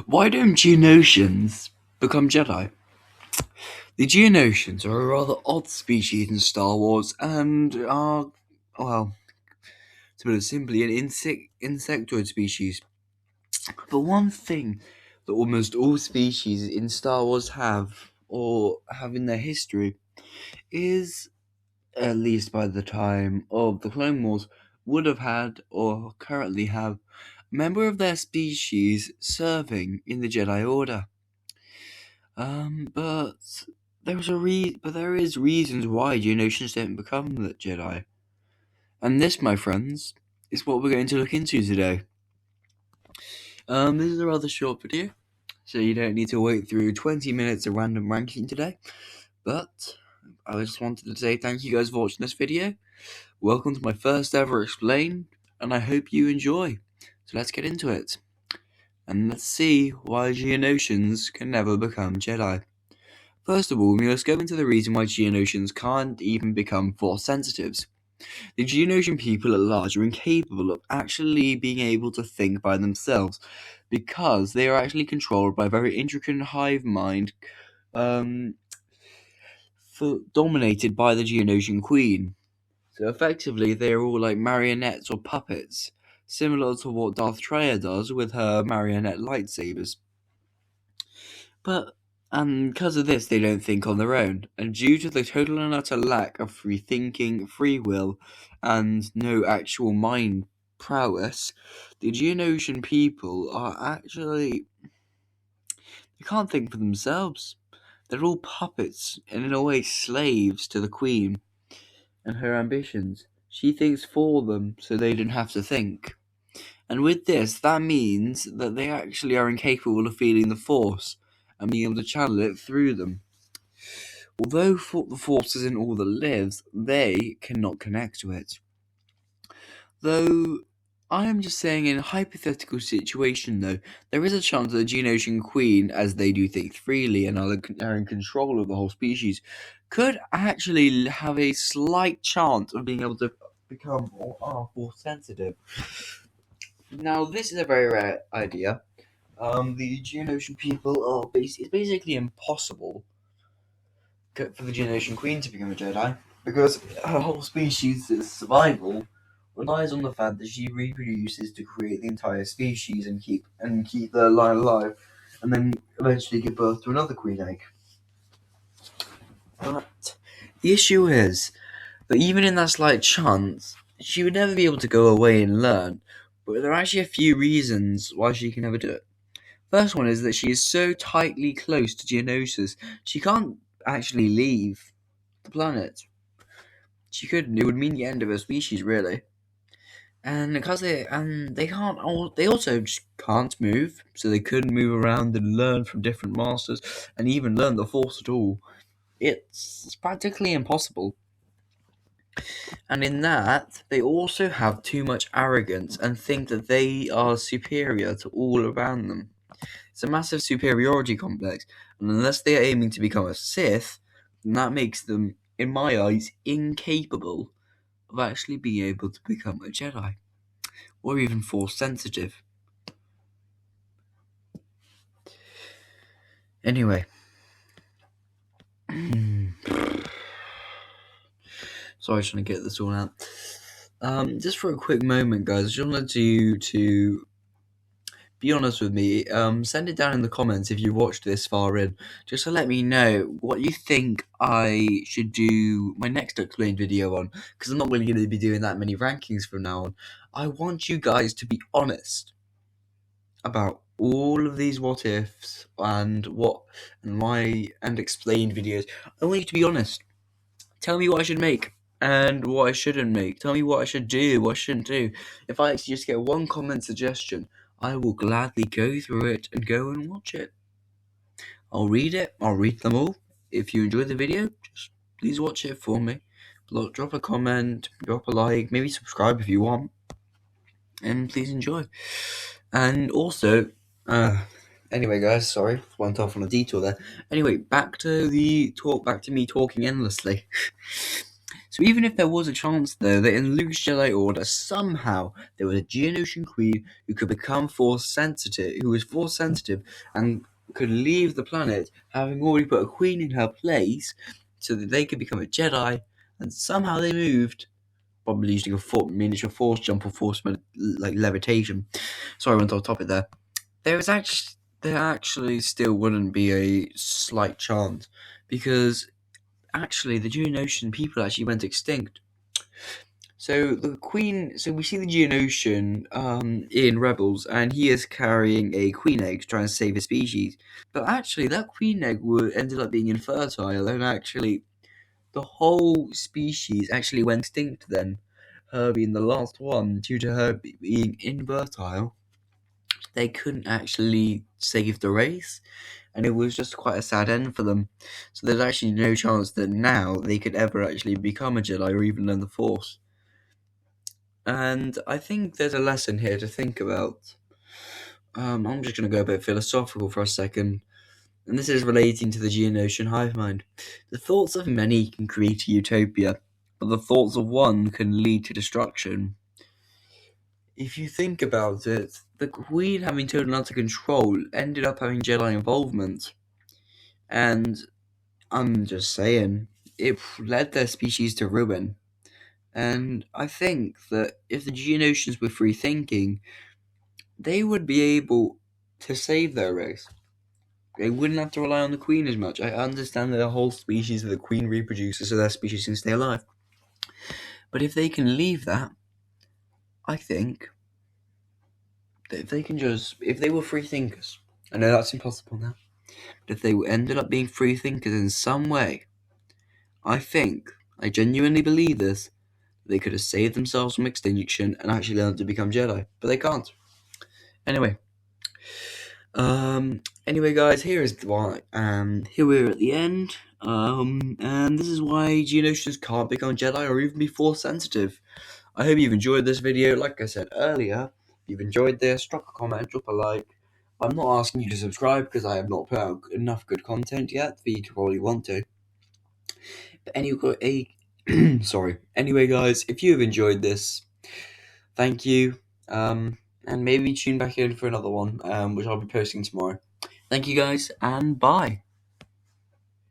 Why don't geonosians become Jedi? The geonosians are a rather odd species in Star Wars and are, well, to put it simply, an insectoid species. But one thing that almost all species in Star Wars have, or have in their history, is, at least by the time of the Clone Wars, would have had, or currently have, a member of their species serving in the Jedi Order. But there is reasons why geonosians don't become the Jedi. And this, my friends, is what we're going to look into today. This is a rather short video, so you don't need to wait through 20 minutes of random ranking today. But I just wanted to say thank you guys for watching this video. Welcome to my first ever explain, and I hope you enjoy. So let's get into it. And let's see why geonosians can never become Jedi. First of all, we must go into the reason why geonosians can't even become Force sensitives. The geonosian people at large are incapable of actually being able to think by themselves because they are actually controlled by a very intricate hive mind dominated by the geonosian queen. So effectively, they are all like marionettes or puppets, similar to what Darth Traya does with her marionette lightsabers. And because of this, they don't think on their own, and due to the total and utter lack of free thinking, free will, and no actual mind prowess, the Geonosian people are actually. They can't think for themselves. They're all puppets, and in a way slaves to the Queen and her ambitions. She thinks for them, so they don't have to think. And with this, that means that they actually are incapable of feeling the Force and being able to channel it through them. Although the Force isn't all that lives, they cannot connect to it. Though, I am just saying in a hypothetical situation though, there is a chance that the Geonosian Queen, as they do think freely and are in control of the whole species, could actually have a slight chance of being able to become or are Force sensitive. Now, this is a very rare idea. The Geonosian people are it's basically impossible for the Geonosian Queen to become a Jedi because her whole species' survival relies on the fact that she reproduces to create the entire species and keep their line alive, and then eventually give birth to another queen egg. But the issue is that even in that slight chance, she would never be able to go away and learn. But there are actually a few reasons why she can never do it. First one is that she is so tightly close to Geonosis, she can't actually leave the planet. She couldn't. It would mean the end of her species, really. And because they also just can't move, so they couldn't move around and learn from different masters, and even learn the Force at all. It's practically impossible. And in that, they also have too much arrogance and think that they are superior to all around them. It's a massive superiority complex, and unless they are aiming to become a Sith, then that makes them, in my eyes, incapable of actually being able to become a Jedi, or even Force sensitive. Anyway. Sorry, trying to get this all out. Just for a quick moment, guys, I just wanted you to be honest with me. Send it down in the comments if you watched this far in, just to let me know what you think I should do my next explained video on, because I'm not really going to be doing that many rankings from now on. I want you guys to be honest about all of these what ifs and explained videos. I want you to be honest. Tell me what I should make and what I shouldn't make. Tell me what I should do, what I shouldn't do. If I actually just get one comment suggestion, I will gladly go through it and go and watch it. I'll read it. I'll read them all. If you enjoyed the video, just please watch it for me. Drop a comment, drop a like, maybe subscribe if you want. And please enjoy. And also, anyway, guys, sorry, went off on a detour there. Anyway, back to me talking endlessly. So even if there was a chance, though, that in Luke's Jedi Order somehow there was a Geonosian queen who could become force sensitive, who was force sensitive, and could leave the planet, having already put a queen in her place, so that they could become a Jedi, and somehow they moved, probably using a miniature force jump or like levitation. Sorry, I went off topic there. There actually still wouldn't be a slight chance, because actually the Geonosian people actually went extinct. So we see the Geonosian in Rebels, and he is carrying a queen egg to try and save his species. But actually, that queen egg ended up being infertile, and actually, the whole species actually went extinct then. Her being the last one, due to her being infertile, they couldn't actually save the race, and it was just quite a sad end for them. So there's actually no chance that now they could ever actually become a Jedi or even learn the Force. And I think there's a lesson here to think about. I'm just going to go a bit philosophical for a second, and this is relating to the Geonosian hive mind. The thoughts of many can create a utopia, but the thoughts of one can lead to destruction. If you think about it, the Queen, having total out of control, ended up having Jedi involvement. And I'm just saying, it led their species to ruin. And I think that if the Geonosians were free thinking, they would be able to save their race. They wouldn't have to rely on the Queen as much. I understand that the whole species of the Queen reproduces so their species can stay alive. But if they can leave that, I think that if they were free thinkers, I know that's impossible now, but if they ended up being free thinkers in some way, I genuinely believe this, they could have saved themselves from extinction and actually learned to become Jedi, but they can't. Anyway, guys, here is why. Here we're at the end. And this is why Geonosians can't become Jedi or even be Force sensitive. I hope you've enjoyed this video. Like I said earlier, if you've enjoyed this, drop a comment, drop a like. I'm not asking you to subscribe because I have not put out enough good content yet for you to probably want to. But Anyway, guys, if you have enjoyed this, thank you. And maybe tune back in for another one, which I'll be posting tomorrow. Thank you, guys, and bye.